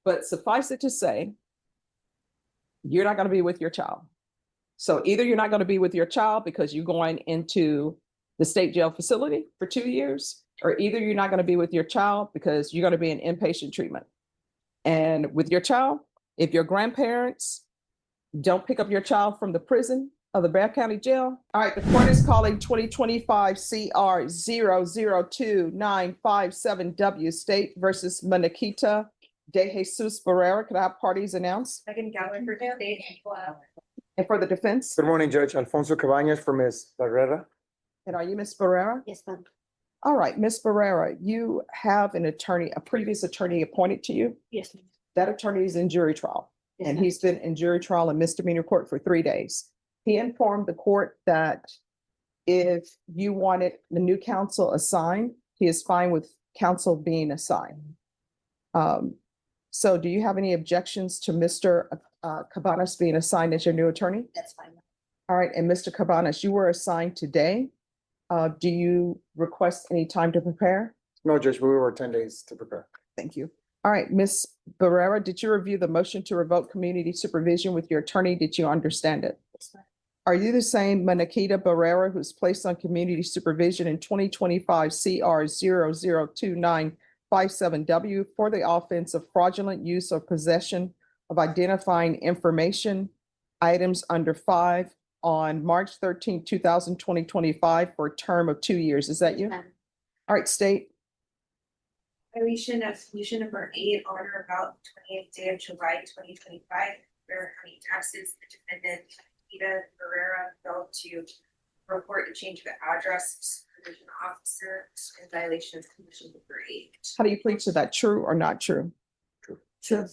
But suffice it to say, you're not going to be with your child. So either you're not going to be with your child because you're going into the state jail facility for 2 years, or either you're not going to be with your child because you're going to be in inpatient treatment. And with your child, if your grandparents don't pick up your child from the prison of the Bath County Jail. All right, the court is calling 2025 CR 002957W State versus Maniquita De Jesus Barrera. Could I have parties announced? Megan Gallagher, State. And for the defense? Good morning, Judge. Alfonso Cabañas for Ms. Barrera. And are you Ms. Barrera? Yes, ma'am. All right, Ms. Barrera, you have an attorney, a previous attorney appointed to you. Yes, ma'am. That attorney is in jury trial. Yes, And ma'am. he's been in jury trial and misdemeanor court for 3 days. He informed the court that if you wanted the new counsel assigned, he is fine with counsel being assigned. So do you have any objections to Mr. Cabanas being assigned as your new attorney? That's fine. All right, and Mr. Cabanas, you were assigned today. Do you request any time to prepare? No, Judge, we were 10 days to prepare. Thank you. All right, Ms. Barrera, did you review the motion to revoke community supervision with your attorney? Did you understand it? Yes, ma'am. Are you the same Maniquita Barrera who's placed on community supervision in 2025 CR 002957W for the offense of fraudulent use or possession of identifying information items under 5 on March 13, 2025 for a term of 2 years? Is that you? Ma'am. All right, state. Violation of solution number 8 on or about 20th day of July 2025, Bear County taxes, the defendant, Ida Barrera, failed to report a change of address, supervision officer, in violation of condition number 8. How do you plead to that? True or not true? True.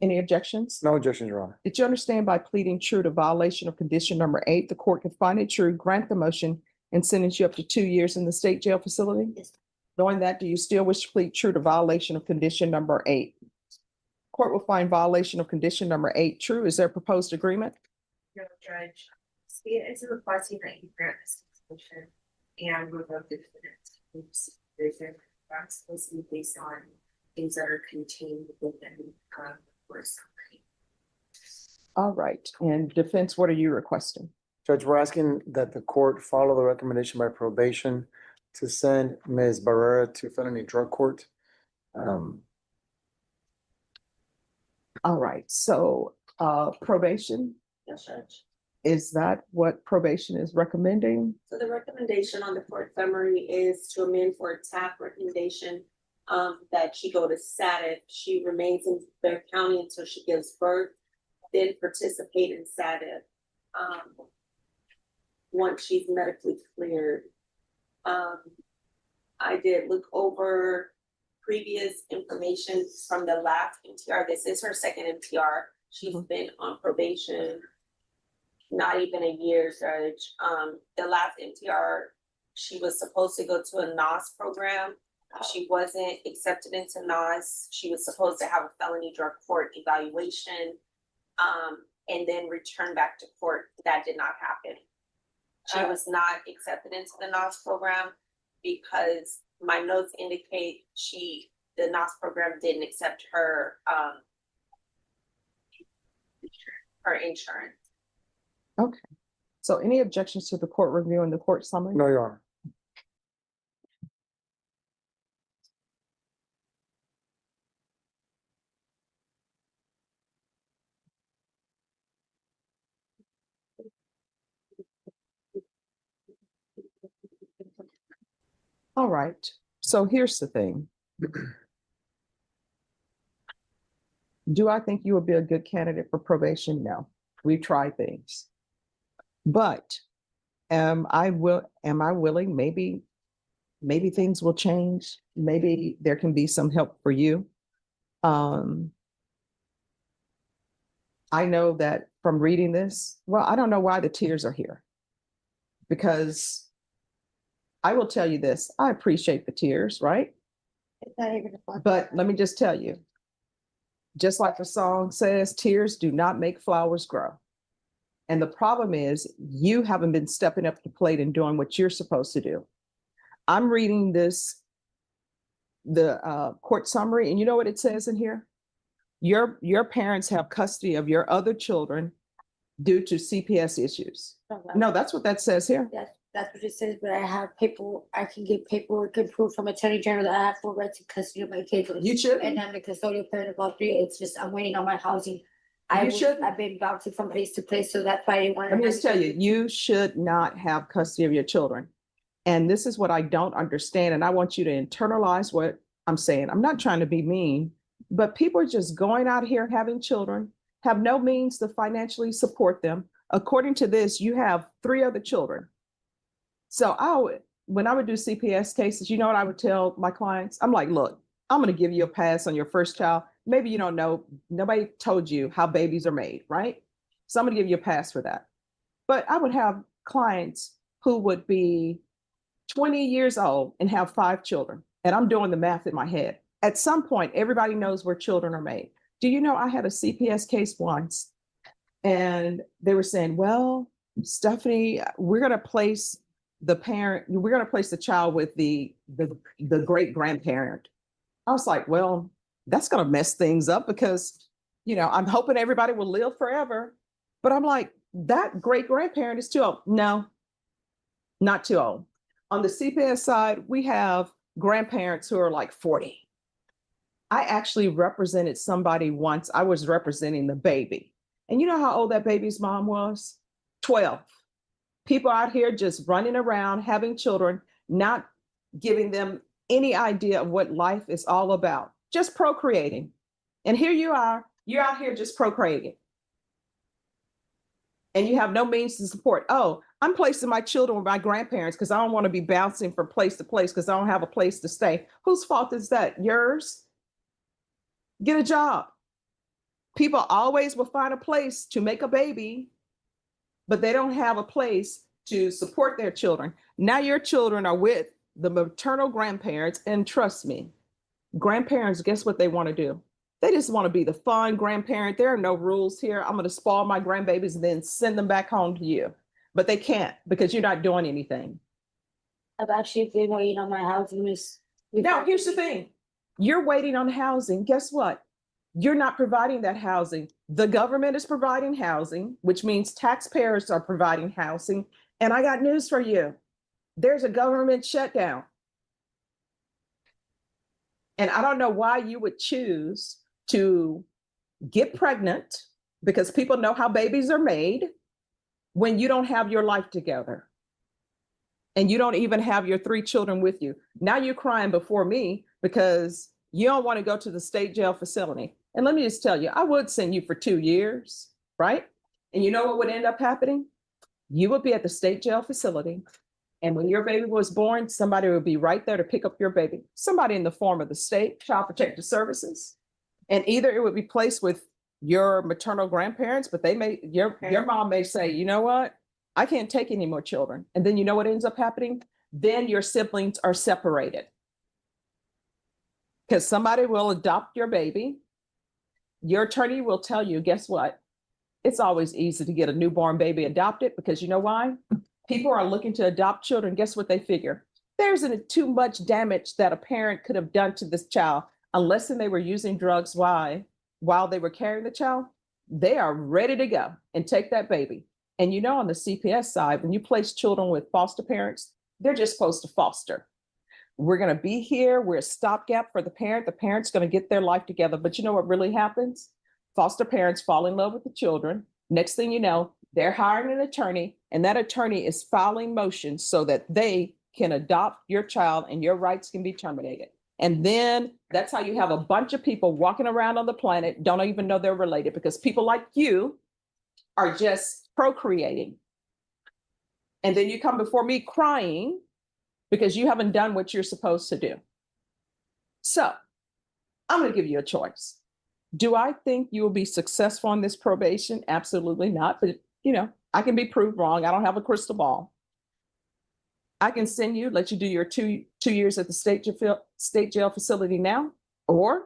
Any objections? No objections, Your Honor. Did you understand by pleading true to violation of condition number 8, the court can find it true, grant the motion, and sentence you up to 2 years in the state jail facility? Yes. Knowing that, do you still wish to plead true to violation of condition number 8? Court will find violation of condition number 8 true. Is there a proposed agreement? No, Judge. State is requesting that you grant this motion and revoke the defendant's supervision explicitly based on things that are contained within the court summary. All right. And defense, what are you requesting? Judge, we're asking that the court follow the recommendation by probation to send Ms. Barrera to felony drug court. All right. So probation, Yes, Judge. is that what probation is recommending? So the recommendation on the court summary is to amend for a TAP recommendation that she go to SATIF. She remains in Bear County until she gives birth, then participate in SATIF once she's medically cleared. I did look over previous information from the last MTR. This is her second MTR. She's been on probation not even a year, Judge. The last MTR, she was supposed to go to a NOS program. She wasn't accepted into NOS. She was supposed to have a felony drug court evaluation, and then return back to court. That did not happen. She was not accepted into the NOS program because my notes indicate the NOS program didn't accept her insurance. Okay. So any objections to the court reviewing the court summary? No, Your Honor. All right. So here's the thing. Do I think you would be a good candidate for probation? No. We've tried things. But am I willing? Maybe things will change. Maybe there can be some help for you. I know that from reading this, well, I don't know why the tears are here. Because I will tell you this, I appreciate the tears, right? It's not even a fun. But let me just tell you, just like the song says, tears do not make flowers grow. And the problem is you haven't been stepping up to the plate and doing what you're supposed to do. I'm reading this the court summary, and you know what it says in here? Your parents have custody of your other children due to CPS issues. No, that's what that says here. That's what it says, but I have paper, I can get paperwork and proof from Attorney General that I have full rights to custody of my kids. You should. And I'm the custodial parent of all three. It's just, I'm waiting on my housing. You shouldn't. I've been bouncing from place to place, so that's why I didn't want to. Let me just tell you, you should not have custody of your children. And this is what I don't understand. And I want you to internalize what I'm saying. I'm not trying to be mean, but people are just going out here having children, have no means to financially support them. According to this, you have 3 other children. So when I would do CPS cases, you know what I would tell my clients? I'm like, look, I'm going to give you a pass on your first child. Maybe you don't know, nobody told you how babies are made, right? So I'm going to give you a pass for that. But I would have clients who would be 20 years old and have 5 children. And I'm doing the math in my head. At some point, everybody knows where children are made. Do you know I had a CPS case once and they were saying, well, Stephanie, we're going to place the child with the great grandparent. I was like, well, that's going to mess things up because, I'm hoping everybody will live forever. But I'm like, that great grandparent is too old. No, not too old. On the CPS side, we have grandparents who are like 40. I actually represented somebody once. I was representing the baby. And you know how old that baby's mom was? 12. People out here just running around, having children, not giving them any idea of what life is all about, just procreating. And here you are, you're out here just procreating. And you have no means to support. Oh, I'm placing my children with my grandparents because I don't want to be bouncing from place to place because I don't have a place to stay. Whose fault is that? Yours? Get a job. People always will find a place to make a baby, but they don't have a place to support their children. Now your children are with the maternal grandparents, and trust me, grandparents, guess what they want to do? They just want to be the fun grandparent. There are no rules here. I'm going to spoil my grandbabies and then send them back home to you. But they can't because you're not doing anything. I've actually been waiting on my housing. Now, here's the thing. You're waiting on housing. Guess what? You're not providing that housing. The government is providing housing, which means taxpayers are providing housing. And I got news for you. There's a government shutdown. And I don't know why you would choose to get pregnant, because people know how babies are made, when you don't have your life together. And you don't even have your 3 children with you. Now you're crying before me because you don't want to go to the state jail facility. And let me just tell you, I would send you for 2 years, right? And you know what would end up happening? You would be at the state jail facility. And when your baby was born, somebody would be right there to pick up your baby. Somebody in the form of the state, Child Protective Services. And either it would be placed with your maternal grandparents, but your mom may say, you know what? I can't take any more children. And then you know what ends up happening? Then your siblings are separated. Because somebody will adopt your baby. Your attorney will tell you, guess what? It's always easy to get a newborn baby adopted because you know why? People are looking to adopt children. Guess what they figure? There isn't too much damage that a parent could have done to this child unless they were using drugs while they were carrying the child. They are ready to go and take that baby. And you know, on the CPS side, when you place children with foster parents, they're just supposed to foster. We're going to be here. We're a stopgap for the parent. The parent's going to get their life together. But you know what really happens? Foster parents fall in love with the children. Next thing you know, they're hiring an attorney, and that attorney is filing motions so that they can adopt your child and your rights can be terminated. And then that's how you have a bunch of people walking around on the planet, don't even know they're related because people like you are just procreating. And then you come before me crying because you haven't done what you're supposed to do. So I'm going to give you a choice. Do I think you will be successful in this probation? Absolutely not. But, I can be proved wrong. I don't have a crystal ball. I can send you, let you do your two years at the state jail facility now, or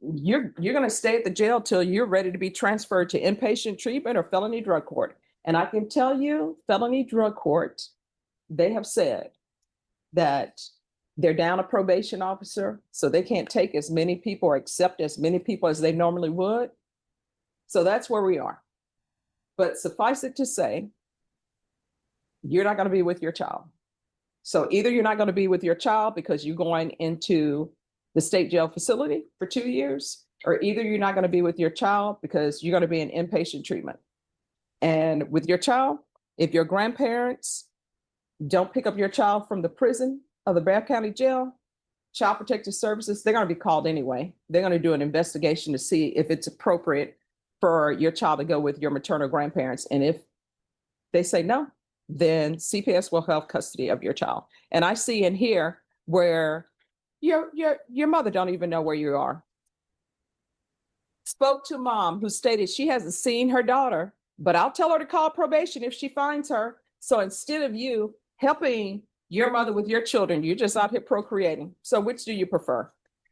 you're going to stay at the jail till you're ready to be transferred to inpatient treatment or felony drug court. And I can tell you, felony drug court, they have said that They're down a probation officer, so they can't take as many people or accept as many people as they normally would. So that's where we are. But suffice it to say, you're not going to be with your child. So either you're not going to be with your child because you're going into the state jail facility for 2 years, or either you're not going to be with your child because you're going to be in inpatient treatment. And with your child, if your grandparents don't pick up your child from the prison of the Bexar County Jail, Child Protective Services, they're going to be called anyway. They're going to do an investigation to see if it's appropriate for your child to go with your maternal grandparents. And if they say no, then CPS will have custody of your child. And I see in here where your mother don't even know where you are. Spoke to mom who stated she hasn't seen her daughter, but I'll tell her to call probation if she finds her. So instead of you helping your mother with your children, you're just out here procreating. So which do you prefer?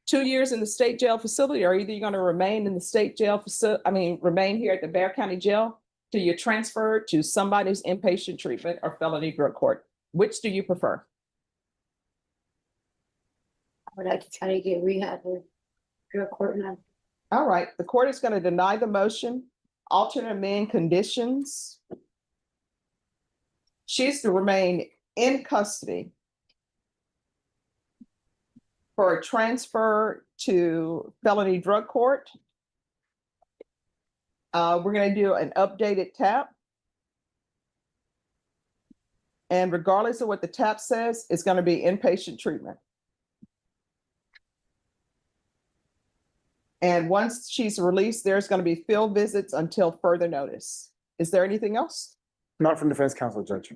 2 years in the state jail facility, or either you're going to remain in the state jail facility, remain here at the Bexar County Jail till you're transferred to somebody's inpatient treatment or felony drug court. Which do you prefer? I would like to try to get rehab or drug court now. All right, the court is going to deny the motion, alternate amend conditions. She's to remain in custody for a transfer to felony drug court. We're going to do an updated TAP. And regardless of what the TAP says, it's going to be inpatient treatment. And once she's released, there's going to be field visits until further notice. Is there anything else? Not from defense counsel, Judge.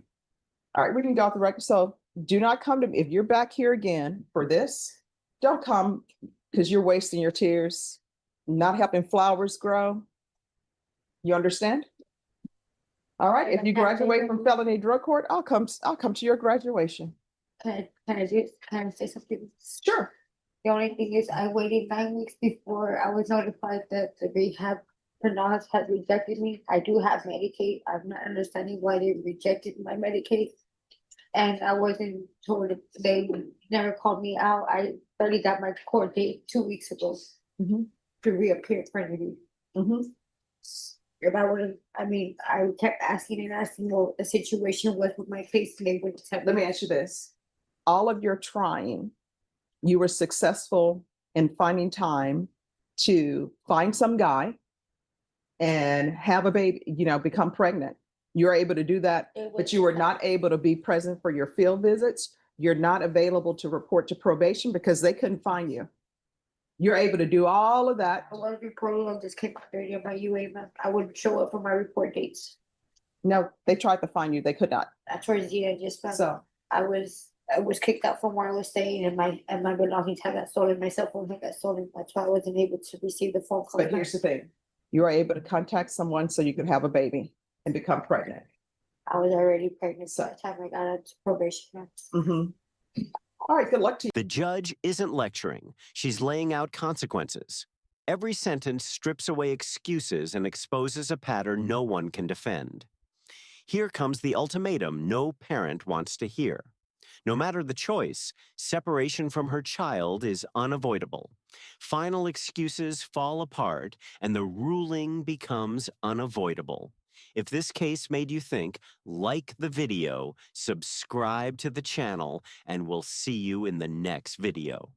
All right, we can go off the record. So do not come to me. If you're back here again for this, don't come because you're wasting your tears, not helping flowers grow. You understand? All right, if you graduate from felony drug court, I'll come to your graduation. Can I say something? Sure. The only thing is I waited 9 weeks before I was notified that the rehab nurse had rejected me. I do have Medicaid. I'm not understanding why they rejected my Medicaid. And I wasn't told, they never called me out. I barely got my court date 2 weeks ago to reappear for interview. If I would have, I kept asking and asking what the situation was with my case, and they wouldn't tell me. Let me ask you this. All of your trying, you were successful in finding time to find some guy and have a baby, become pregnant. You're able to do that, but you were not able to be present for your field visits. You're not available to report to probation because they couldn't find you. You're able to do all of that. I was reporting on this came out dirty on my UA month. I wouldn't show up for my report dates. No, they tried to find you. They could not. That's where Zia just found So I was kicked out from where I was staying, and my belongings had got stolen. My cell phone had got stolen. That's why I wasn't able to receive the phone call. but here's the thing. You are able to contact someone so you could have a baby and become pregnant. I was already pregnant by the time I got out to probation. All right, good luck to you. The judge isn't lecturing. She's laying out consequences. Every sentence strips away excuses and exposes a pattern no one can defend. Here comes the ultimatum no parent wants to hear. No matter the choice, separation from her child is unavoidable. Final excuses fall apart, and the ruling becomes unavoidable. If this case made you think, like the video, subscribe to the channel, and we'll see you in the next video.